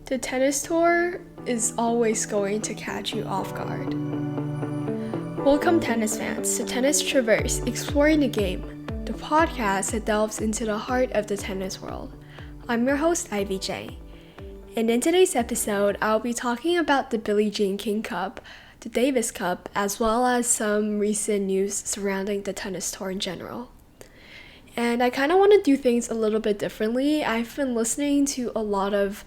The tennis tour is always going to catch you off guard. Welcome, tennis fans, to Tennis Traverse, Exploring the Game, the podcast that delves into the heart of the tennis world. I'm your host, Ivy Zhang, and in today's episode, I'll be talking about the Billie Jean King Cup, the Davis Cup, as well as some recent news surrounding the tennis tour in general. And I kind of want to do things a little bit differently. I've been listening to a lot of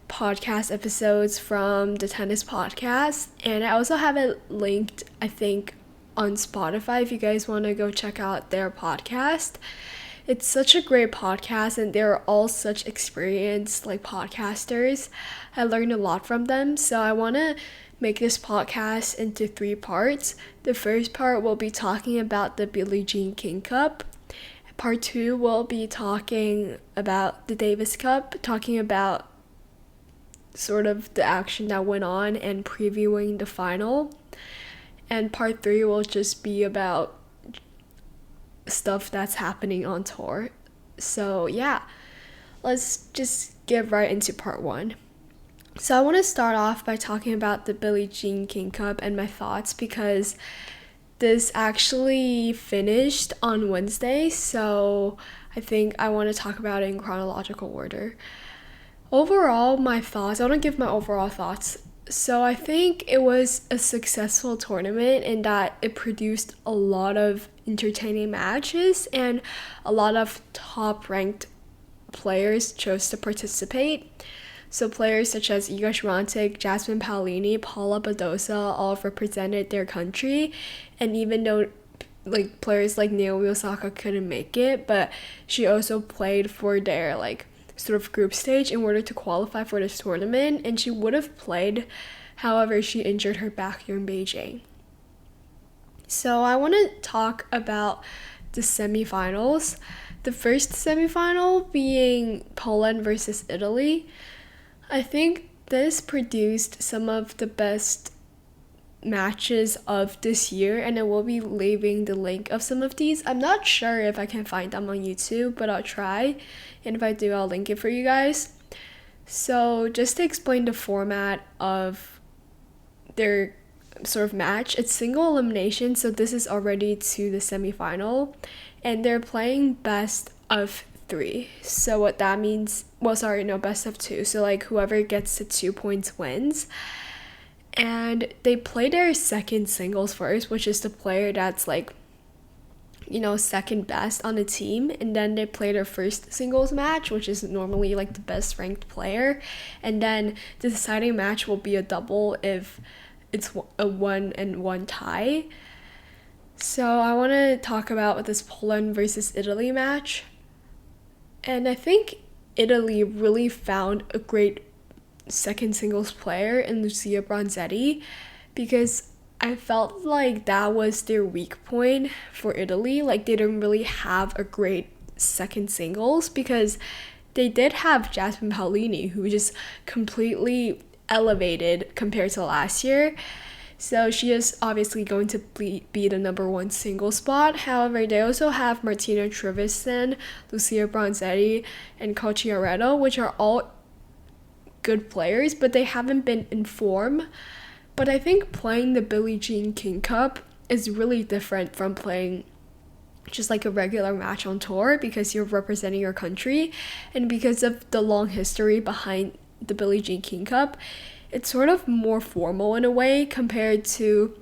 podcast episodes from the tennis podcast, and I also have it linked, I think, on Spotify if you guys want to go check out their podcast. It's such a great podcast, and they're all such experienced podcasters. I learned a lot from them, so I want to make this podcast into 3 parts. The first part will be talking about the Billie Jean King Cup. Part 2 will be talking about the Davis Cup, talking about sort of the action that went on and previewing the final. And part 3 will just be about stuff that's happening on tour. So yeah, let's just get right into part 1. So I want to start off by talking about the Billie Jean King Cup and my thoughts, because this actually finished on Wednesday, so I think I want to talk about it in chronological order. Overall, my thoughts, I want to give my overall thoughts. So I think it was a successful tournament in that it produced a lot of entertaining matches and a lot of top-ranked players chose to participate. So players such as Iga Swiatek, Jasmine Paolini, Paula Badosa all represented their country, and even though players like Naomi Osaka couldn't make it, but she also played for their sort of group stage in order to qualify for this tournament, and she would have played. However, she injured her back here in Beijing. So I want to talk about the semifinals. The first semifinal being Poland versus Italy. I think this produced some of the best matches of this year, and I will be leaving the link of some of these. I'm not sure if I can find them on YouTube, but I'll try, and if I do, I'll link it for you guys. So just to explain the format of their sort of match, it's single elimination, so this is already to the semifinal, and they're playing best of 3. So what that means, best of 2, so whoever gets to 2 points wins. And they play their second singles first, which is the player that's second best on the team, and then they play their first singles match, which is normally the best ranked player, and then the deciding match will be a double if it's a 1-1 tie. So I want to talk about this Poland versus Italy match, and I think Italy really found a great second singles player in Lucia Bronzetti, because I felt like that was their weak point for Italy. They didn't really have a great second singles, because they did have Jasmine Paolini, who just completely elevated compared to last year. So she is obviously going to be the number 1 single spot. However, they also have Martina Trevisan, Lucia Bronzetti, and Cocciaretto, which are all good players, but they haven't been in form. But I think playing the Billie Jean King Cup is really different from playing just a regular match on tour, because you're representing your country, and because of the long history behind the Billie Jean King Cup, it's sort of more formal in a way compared to,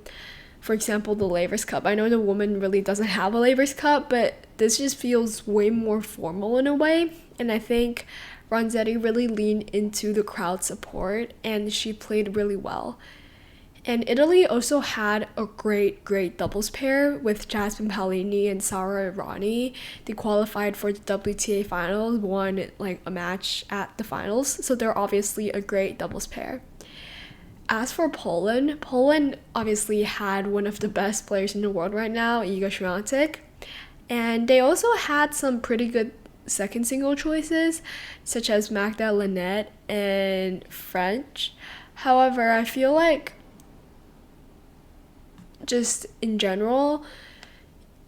for example, the Laver Cup. I know the woman really doesn't have a Laver Cup, but this just feels way more formal in a way, and I think Ronzetti really leaned into the crowd support, and she played really well. And Italy also had a great doubles pair with Jasmine Paolini and Sara Errani. They qualified for the WTA finals, won a match at the finals, so they're obviously a great doubles pair. As for Poland obviously had one of the best players in the world right now, Iga Swiatek, and they also had some pretty good second single choices, such as Magda Linette and French. However, I feel just in general,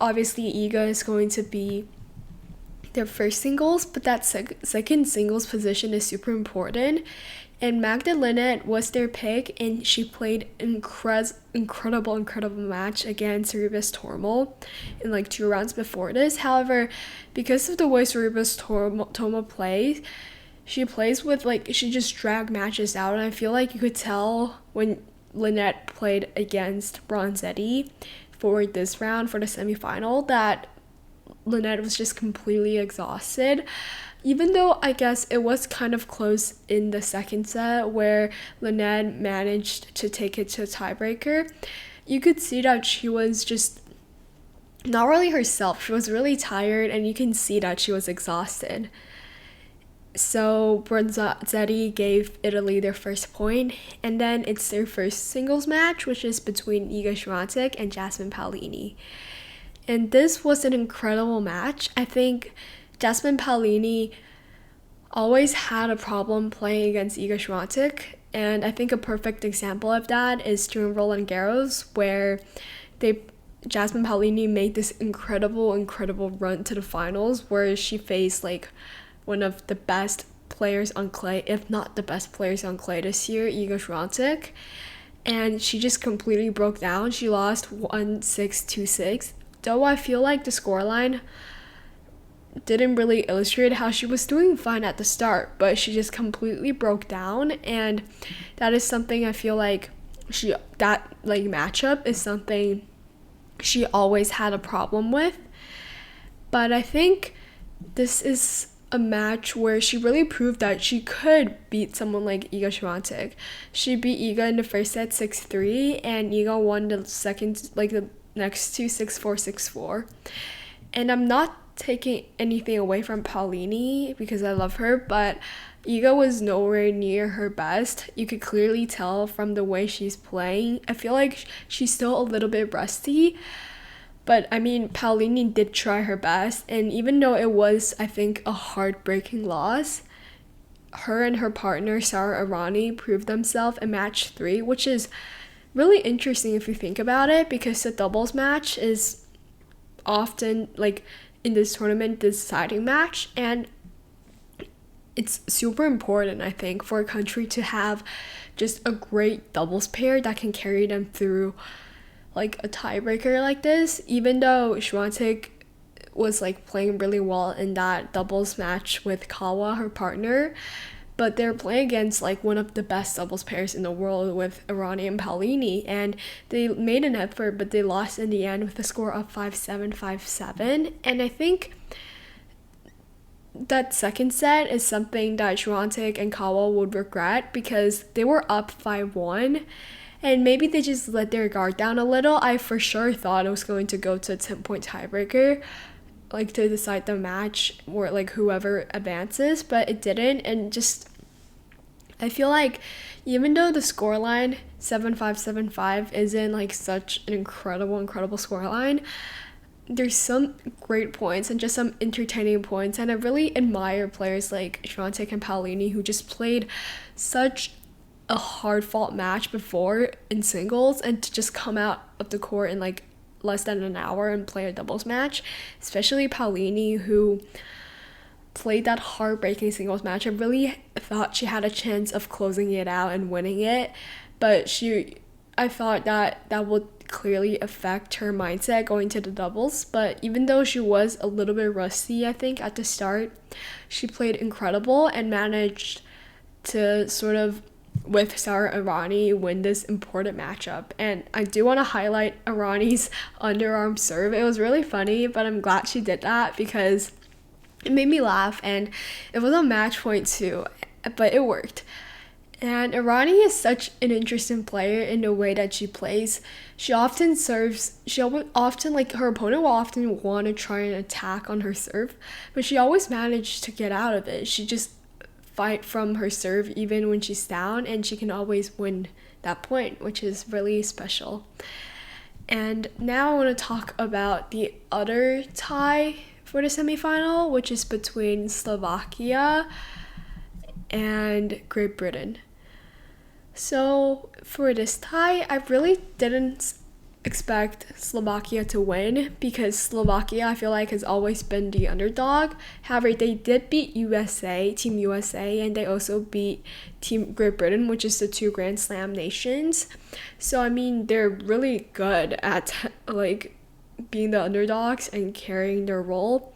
obviously Iga is going to be their first singles, but that second singles position is super important. And Magdalena was their pick, and she played incredible match against Sorribes Tormo in like 2 rounds before this. However, because of the way Sorribes Tormo plays, she plays with she just drag matches out, and I feel like you could tell when Lynette played against Bronzetti for this round for the semifinal that Lynette was just completely exhausted. Even though I guess it was kind of close in the second set where Lynette managed to take it to a tiebreaker, you could see that she was just not really herself. She was really tired, and you can see that she was exhausted. So Bronzetti gave Italy their first point, and then it's their first singles match, which is between Iga Swiatek and Jasmine Paolini. And this was an incredible match. I think Jasmine Paolini always had a problem playing against Iga Swiatek, and I think a perfect example of that is during Roland Garros, where Jasmine Paolini made this incredible run to the finals, where she faced one of the best players on clay, if not the best players on clay this year, Iga Swiatek, and she just completely broke down. She lost 1-6, 2-6, though I feel like the scoreline didn't really illustrate how she was doing fine at the start, but she just completely broke down, and that is something I feel like matchup is something she always had a problem with. But I think this is a match where she really proved that she could beat someone like Iga Swiatek. She beat Iga in the first set 6-3, and Iga won the the next two 6-4, 6-4. And I'm not taking anything away from Paolini because I love her, but Iga was nowhere near her best. You could clearly tell from the way she's playing. I feel like she's still a little bit rusty, but I mean, Paolini did try her best, and even though it was, I think, a heartbreaking loss, her and her partner Sara Errani proved themselves in match 3, which is really interesting if you think about it, because the doubles match is often in this tournament deciding match, and it's super important, I think, for a country to have just a great doubles pair that can carry them through a tiebreaker like this. Even though Swiatek was playing really well in that doubles match with Kawa, her partner, but they're playing against one of the best doubles pairs in the world with Errani and Paolini, and they made an effort, but they lost in the end with a score of 5-7, 5-7. And I think that second set is something that Swiatek and Kawa would regret, because they were up 5-1, and maybe they just let their guard down a little. I for sure thought it was going to go to a 10-point tiebreaker, to decide the match, or whoever advances, but it didn't. And just I feel like even though the scoreline 7-5, 7-5 isn't such an incredible scoreline, there's some great points and just some entertaining points, and I really admire players like Swiatek and Paolini, who just played such a hard-fought match before in singles, and to just come out of the court in less than an hour and play a doubles match, especially Paolini, who played that heartbreaking singles match. I really thought she had a chance of closing it out and winning it, but I thought that would clearly affect her mindset going to the doubles. But even though she was a little bit rusty, I think, at the start, she played incredible and managed to sort of, with Sara Errani, win this important matchup. And I do want to highlight Irani's underarm serve. It was really funny, but I'm glad she did that because it made me laugh, and it was on match point too, but it worked. And Errani is such an interesting player in the way that she plays. She often serves, her opponent will often want to try and attack on her serve, but she always managed to get out of it. She just fight from her serve even when she's down, and she can always win that point, which is really special. And now I want to talk about the other tie for the semifinal, which is between Slovakia and Great Britain. So for this tie, I really didn't expect Slovakia to win because Slovakia, I feel like, has always been the underdog. However, they did beat Team USA, and they also beat Team Great Britain, which is the two Grand Slam nations. So, I mean, they're really good at, like, being the underdogs and carrying their role.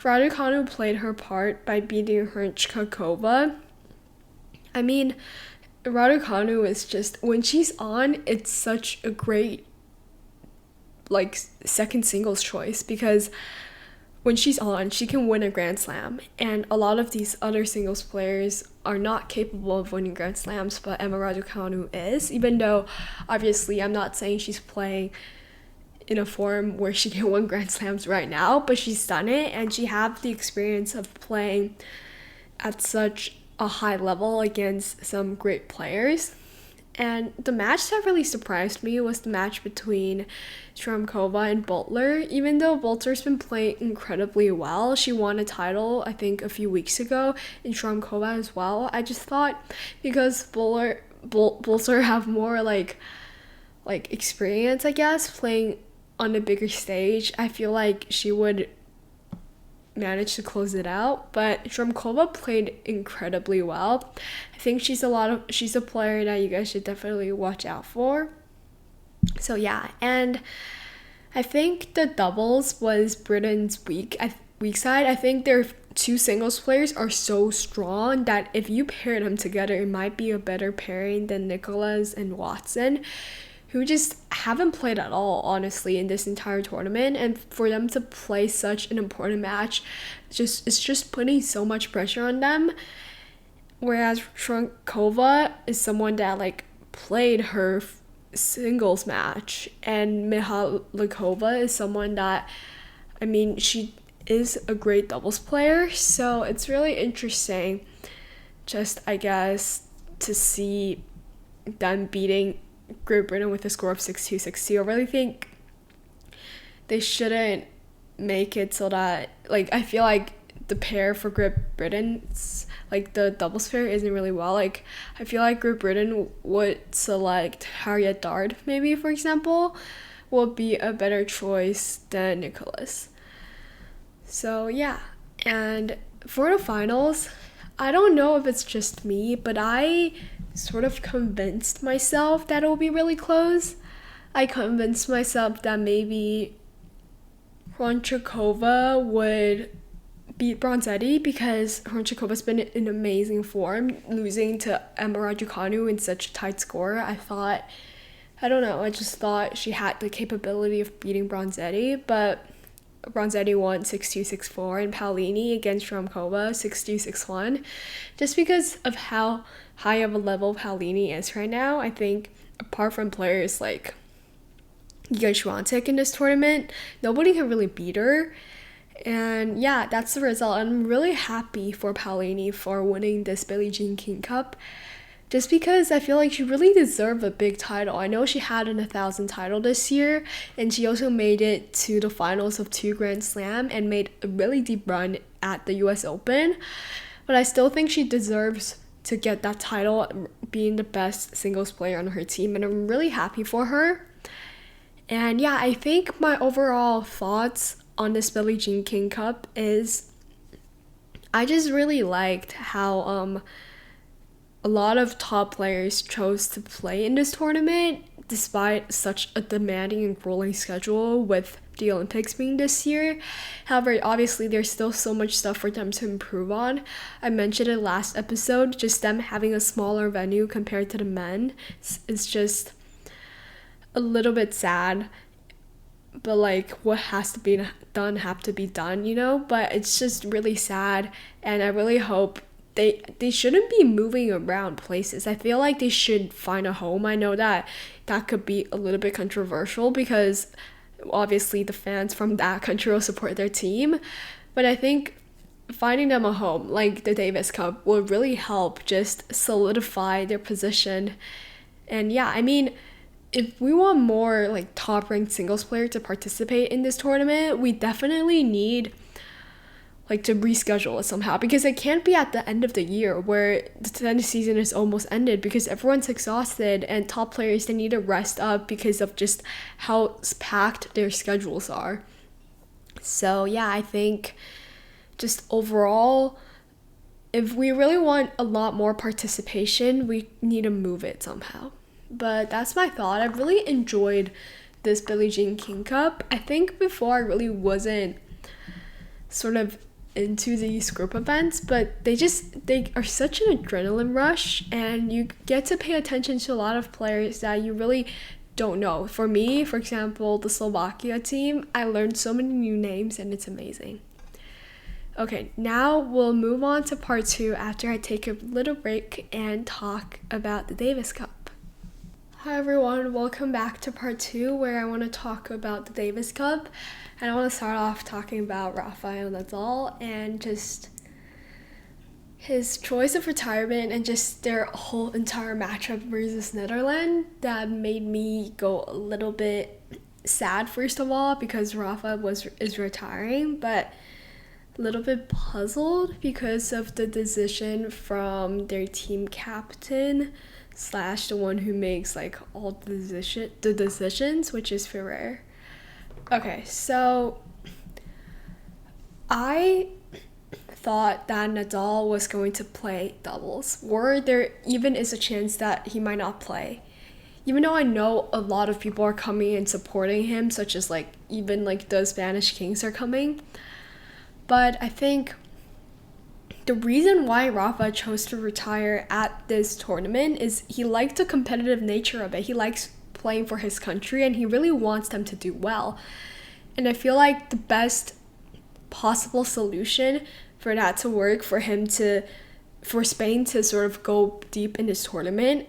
Raducanu played her part by beating Hrnčíková. I mean, Raducanu is just, when she's on, it's such a great, like, second singles choice, because when she's on, she can win a Grand Slam, and a lot of these other singles players are not capable of winning Grand Slams, but Emma Raducanu is, even though, obviously, I'm not saying she's playing in a form where she can win Grand Slams right now, but she's done it, and she has the experience of playing at such a high level against some great players. And the match that really surprised me was the match between Shromkova and Bolter. Even though Bolter's been playing incredibly well, she won a title, I think, a few weeks ago, and Shromkova as well. I just thought, because Bolter have more like experience, I guess, playing on a bigger stage, I feel like she would managed to close it out, but Shromkova played incredibly well. I think she's a player that you guys should definitely watch out for. So yeah, and I think the doubles was Britain's weak side. I think their two singles players are so strong that if you pair them together, it might be a better pairing than Nicholas and Watson, who just haven't played at all, honestly, in this entire tournament. And for them to play such an important match, it's just putting so much pressure on them. Whereas Shromkova is someone that, like, played her singles match, and Mihalkova is someone that, I mean, she is a great doubles player. So it's really interesting, just, I guess, to see them beating Great Britain with a score of 6-2, 6-2. I really think they shouldn't make it so that, like, I feel like the pair for Great Britain, like, the doubles pair isn't really well. Like, I feel like Great Britain would select Harriet Dart, maybe, for example, would be a better choice than Nicholas. So yeah, and for the finals, I don't know if it's just me, but I sort of convinced myself that it will be really close. I convinced myself that maybe Hrnčíková would beat Bronzetti, because Hrnčíkova's been in amazing form, losing to Emma Raducanu in such a tight score. I just thought she had the capability of beating Bronzetti, but Bronzetti won 6-2, 6-4, and Paolini against Shromkova 6-2, 6-1. Just because of how high of a level Paolini is right now, I think, apart from players like Swiatek in this tournament, nobody can really beat her. And yeah, that's the result. I'm really happy for Paolini for winning this Billie Jean King Cup, just because I feel like she really deserved a big title. I know she had an 1,000 title this year, and she also made it to the finals of 2 Grand Slam and made a really deep run at the US Open. But I still think she deserves to get that title, being the best singles player on her team, and I'm really happy for her. And yeah, I think my overall thoughts on this Billie Jean King Cup is, I just really liked how a lot of top players chose to play in this tournament despite such a demanding and grueling schedule with the Olympics being this year. However, obviously there's still so much stuff for them to improve on. I mentioned it last episode, just them having a smaller venue compared to the men is just a little bit sad. But like, what has to be done have to be done, you know? But it's just really sad, and I really hope they shouldn't be moving around places. I feel like they should find a home. I know that could be a little bit controversial, because obviously the fans from that country will support their team, but I think finding them a home like the Davis Cup will really help just solidify their position. And yeah, I mean, if we want more like top ranked singles players to participate in this tournament, we definitely need like to reschedule it somehow, because it can't be at the end of the year where the tennis season is almost ended, because everyone's exhausted and top players, they need to rest up because of just how packed their schedules are. So yeah, I think just overall, if we really want a lot more participation, we need to move it somehow. But that's my thought. I really enjoyed this Billie Jean King Cup. I think before I really wasn't sort of into these group events, but they are such an adrenaline rush, and you get to pay attention to a lot of players that you really don't know. For me, for example, the Slovakia team, I learned so many new names, and it's amazing. Okay, now we'll move on to part 2 after I take a little break and talk about the Davis Cup. Hi everyone, welcome back to part 2 where I want to talk about the Davis Cup. And I want to start off talking about Rafael Nadal and just his choice of retirement and just their whole entire matchup versus Netherlands. That made me go a little bit sad, first of all, because Rafa is retiring, but a little bit puzzled because of the decision from their team captain / the one who makes like all the decisions, which is Ferrer. Okay, so I thought that Nadal was going to play doubles, or there even is a chance that he might not play. Even though I know a lot of people are coming and supporting him, such as like even like the Spanish Kings are coming. But I think the reason why Rafa chose to retire at this tournament is he liked the competitive nature of it. He likes playing for his country, and he really wants them to do well. And I feel like the best possible solution for that to work, for Spain to sort of go deep in this tournament,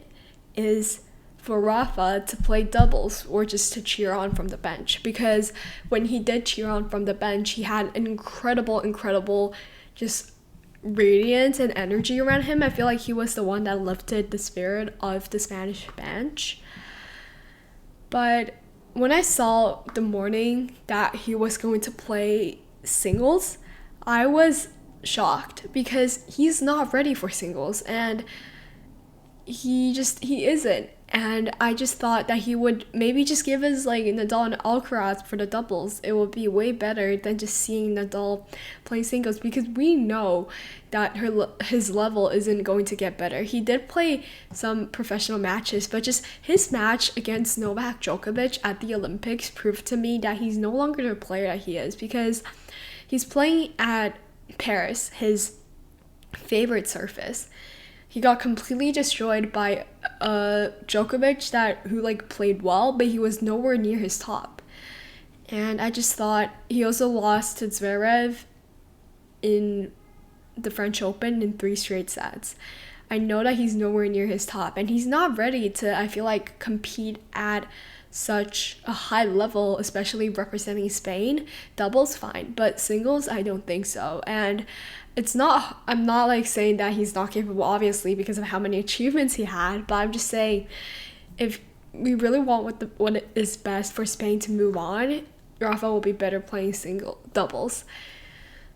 is for Rafa to play doubles or just to cheer on from the bench. Because when he did cheer on from the bench, he had an incredible just radiance and energy around him. I feel like he was the one that lifted the spirit of the Spanish bench. But when I saw the morning that he was going to play singles, I was shocked because he's not ready for singles, and he isn't. And I just thought that he would maybe just give us like Nadal and Alcaraz for the doubles. It would be way better than just seeing Nadal playing singles, because we know that his level isn't going to get better. He did play some professional matches, but just his match against Novak Djokovic at the Olympics proved to me that he's no longer the player that he is, because he's playing at Paris, his favorite surface. He got completely destroyed by Djokovic who like played well, but he was nowhere near his top. And I just thought he also lost to Zverev in the French Open in 3 straight sets. I know that he's nowhere near his top, and he's not ready to, I feel like, compete at such a high level, especially representing Spain. Doubles, fine, but singles, I don't think so. And I'm not like saying that he's not capable, obviously, because of how many achievements he had, but I'm just saying, if we really want what is best for Spain to move on, Rafa will be better playing doubles.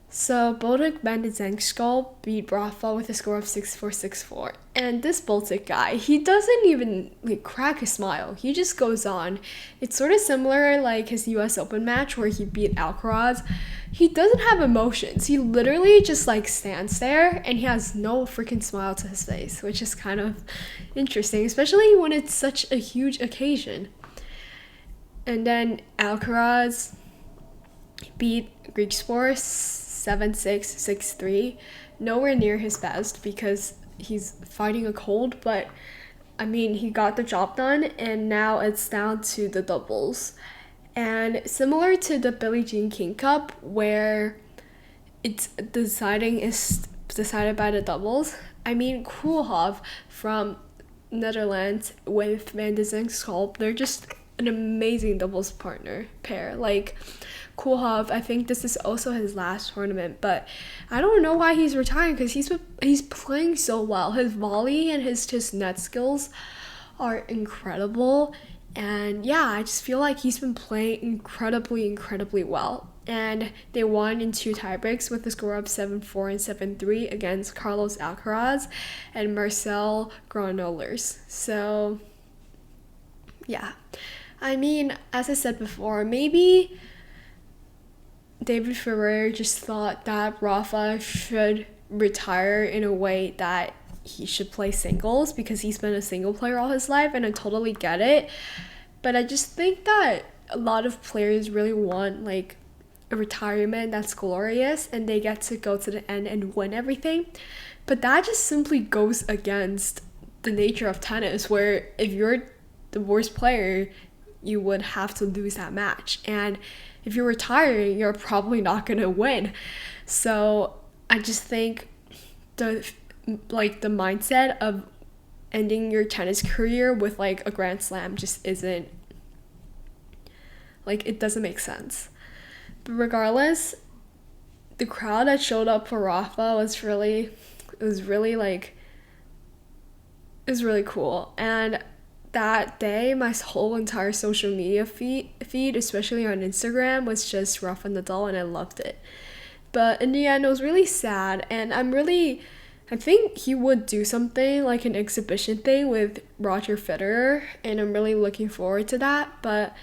So Baltic Bandizengskal beat Rafa with a score of 6-4, 6-4. And this Baltic guy, he doesn't even like crack a smile. He just goes on. It's sort of similar like his US Open match where he beat Alcaraz. He doesn't have emotions. He literally just like stands there and he has no freaking smile to his face, which is kind of interesting, especially when it's such a huge occasion. And then Alcaraz beat Griekspoor 7-6, 6-3. Nowhere near his best because he's fighting a cold, but I mean, he got the job done, and now it's down to the doubles. And similar to the Billie Jean King Cup, where it's decided by the doubles, I mean, Koolhof from Netherlands with Van de Zengskal, they're just an amazing doubles pair. Like, Koolhof, I think this is also his last tournament, but I don't know why he's retiring, because he's playing so well. His volley and his just net skills are incredible, and yeah, I just feel like he's been playing incredibly well. and they won in 2 tiebreaks with a score of 7-4 and 7-3 against Carlos Alcaraz and Marcel Granollers. So yeah, I mean, as I said before, maybe David Ferrer just thought that Rafa should retire in a way that he should play singles because he's been a single player all his life, and I totally get it. But I just think that a lot of players really want like a retirement that's glorious and they get to go to the end and win everything. But that just simply goes against the nature of tennis, where if you're the worst player, you would have to lose that match. And if you're retiring, you're probably not going to win. So I just think the mindset of ending your tennis career with like a Grand Slam just isn't, like, it doesn't make sense. But regardless, the crowd that showed up for Rafa was really cool. And that day, my whole entire social media feed, especially on Instagram, was just Rafael Nadal, and I loved it. But in the end, it was really sad, and I think he would do something like an exhibition thing with Roger Federer, and I'm really looking forward to that. But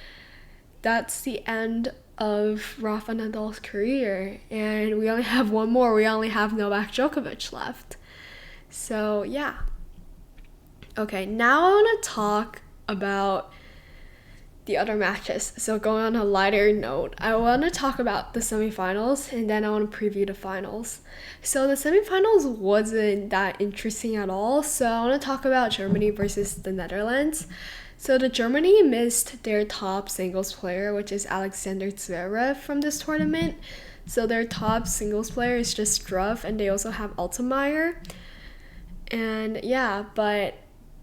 that's the end of Rafa Nadal's career, and we only have one more. We only have Novak Djokovic left. So yeah. Okay, now I want to talk about the other matches. So going on a lighter note, I want to talk about the semifinals, and then I want to preview the finals. So the semifinals wasn't that interesting at all. So I want to talk about Germany versus the Netherlands. So the Germany missed their top singles player, which is Alexander Zverev, from this tournament. So their top singles player is just Struff, and they also have Altmaier. And yeah, but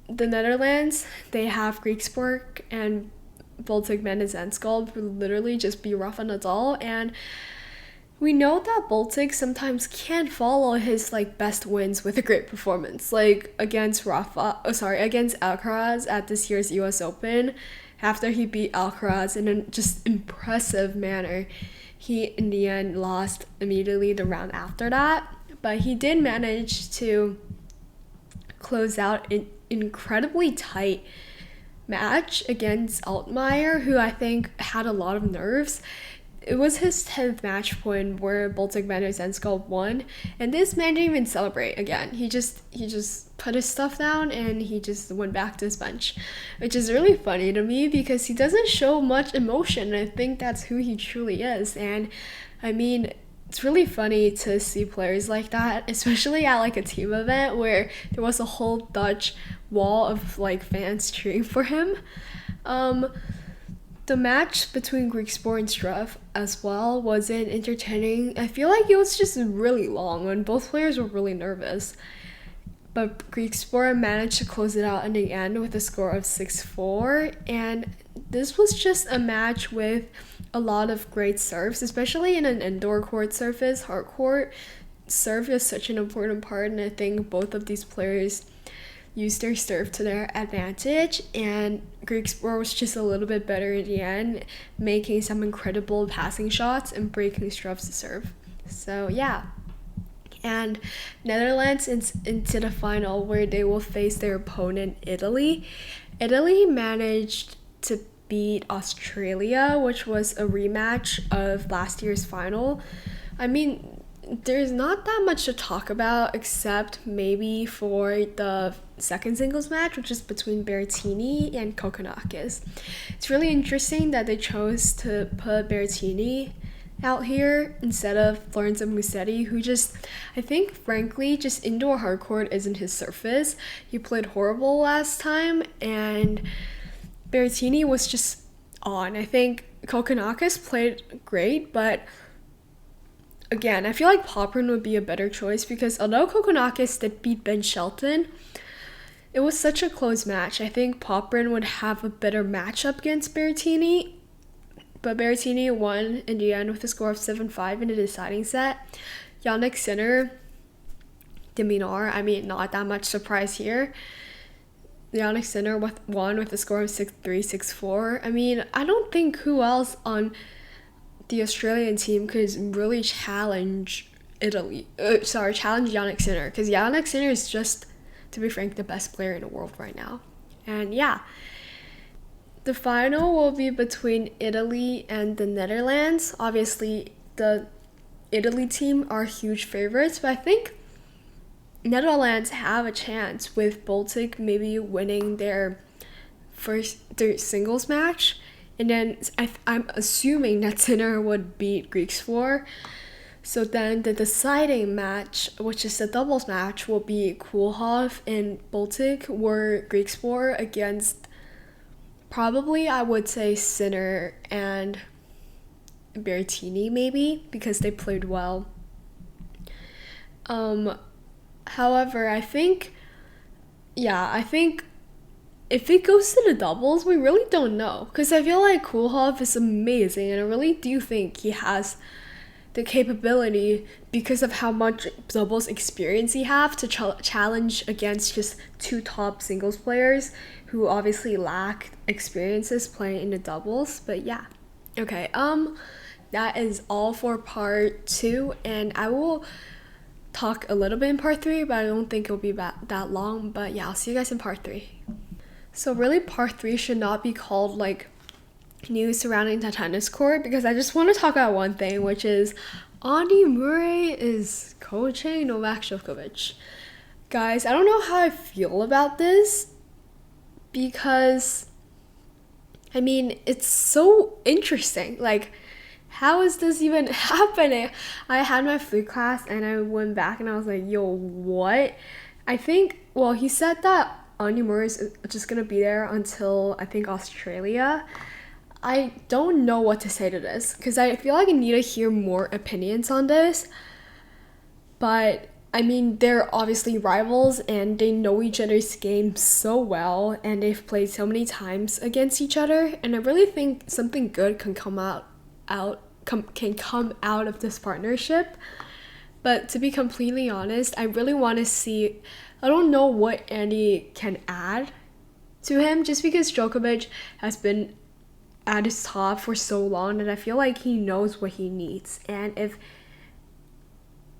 the Netherlands, they have Griekspoor and Baltic Menezhenskov who literally just beat Rafa Nadal, and we know that Baltic sometimes can't follow his like best wins with a great performance, like against Alcaraz at this year's US Open. After he beat Alcaraz in a just impressive manner, he in the end lost immediately the round after that, but he did manage to close out an incredibly tight match against Altmaier, who I think had a lot of nerves. It was his 10th match point where Baltic Menezhenskov won, and this man didn't even celebrate again. He just put his stuff down and he just went back to his bench, which is really funny to me because he doesn't show much emotion. I think that's who he truly is, and I mean, it's really funny to see players like that, especially at like a team event where there was a whole Dutch wall of like fans cheering for him. The match between Griekspoor and Struff as well wasn't entertaining. I feel like it was just really long and both players were really nervous. But Griekspoor managed to close it out in the end with a score of 6-4, and this was just a match with a lot of great serves, especially in an indoor court surface. Hard court serve is such an important part, and I think both of these players used their serve to their advantage, and Griekspoor was just a little bit better in the end, making some incredible passing shots and breaking Struff's serve. So yeah. And Netherlands into the final, where they will face their opponent Italy. Italy managed to beat Australia, which was a rematch of last year's final. I mean, there's not that much to talk about except maybe for the second singles match, which is between Berrettini and Kokkinakis. It's really interesting that they chose to put Berrettini out here instead of Lorenzo Musetti, who just, I think, frankly, just indoor hard court isn't his surface. He played horrible last time, and Berrettini was just on. I think Kokkinakis played great, but again, I feel like Popyrin would be a better choice because although Kokkinakis did beat Ben Shelton, it was such a close match. I think Popyrin would have a better matchup against Berrettini, but Berrettini won in the end with a score of 7-5 in the deciding set. Jannik Sinner, Deminor, I mean, not that much surprise here. Jannik Sinner won with a score of 6-3, 6-4. I mean, I don't think who else on the Australian team could really challenge challenge Jannik Sinner, because Jannik Sinner is just, to be frank, the best player in the world right now. And yeah, the final will be between Italy and the Netherlands. Obviously, the Italy team are huge favorites, but I think Netherlands have a chance with Baltic maybe winning their singles match, and then I'm assuming that Sinner would beat Griekspoor. So then the deciding match, which is the doubles match, will be Koolhof and Baltic or Griekspoor against probably, I would say, Sinner and Berrettini maybe, because they played well. However, I think if it goes to the doubles, we really don't know, because I feel like Koolhof is amazing, and I really do think he has the capability, because of how much doubles experience he have, to challenge against just two top singles players who obviously lack experiences playing in the doubles. But yeah, okay, that is all for part 2, and I will talk a little bit in part 3, but I don't think it'll be that long. But yeah, I'll see you guys in part 3. So really, part 3 should not be called like news surrounding the tennis court, because I just want to talk about one thing, which is Andy Murray is coaching Novak Djokovic. Guys, I don't know how I feel about this, because I mean, it's so interesting. Like, how is this even happening? I had my flute class and I went back and I was like, yo, what? I think, well, he said that Andy Murray is just gonna be there until, I think, Australia. I don't know what to say to this, because I feel like I need to hear more opinions on this. But I mean, they're obviously rivals and they know each other's game so well, and they've played so many times against each other, and I really think something good can come out of this partnership. But to be completely honest, I really want to see, I don't know what Andy can add to him, just because Djokovic has been at his top for so long, and I feel like he knows what he needs. And if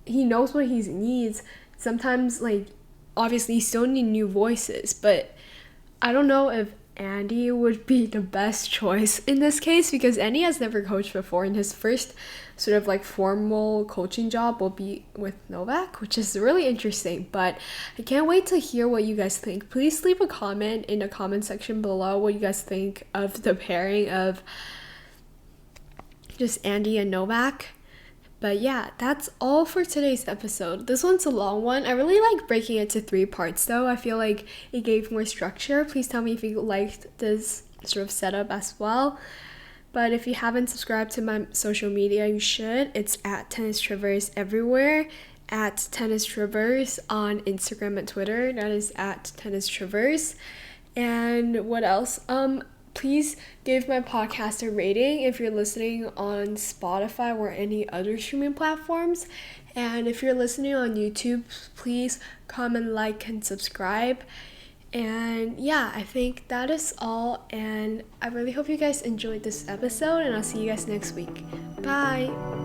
he knows what he needs, sometimes, like, obviously you still need new voices, but I don't know if Andy would be the best choice in this case, because Andy has never coached before, and his first sort of like formal coaching job will be with Novak, which is really interesting. But I can't wait to hear what you guys think. Please leave a comment in the comment section below what you guys think of the pairing of just Andy and Novak. But yeah, that's all for today's episode. This one's a long one. I really like breaking it to 3 parts though. I feel like it gave more structure. Please tell me if you liked this sort of setup as well. But if you haven't subscribed to my social media, you should. It's at Tennis Traverse everywhere. At Tennis Traverse on Instagram and Twitter. That is at Tennis Traverse. And what else? Please give my podcast a rating if you're listening on Spotify or any other streaming platforms. And if you're listening on YouTube, please comment, like, and subscribe. And yeah, I think that is all. And I really hope you guys enjoyed this episode, and I'll see you guys next week. Bye!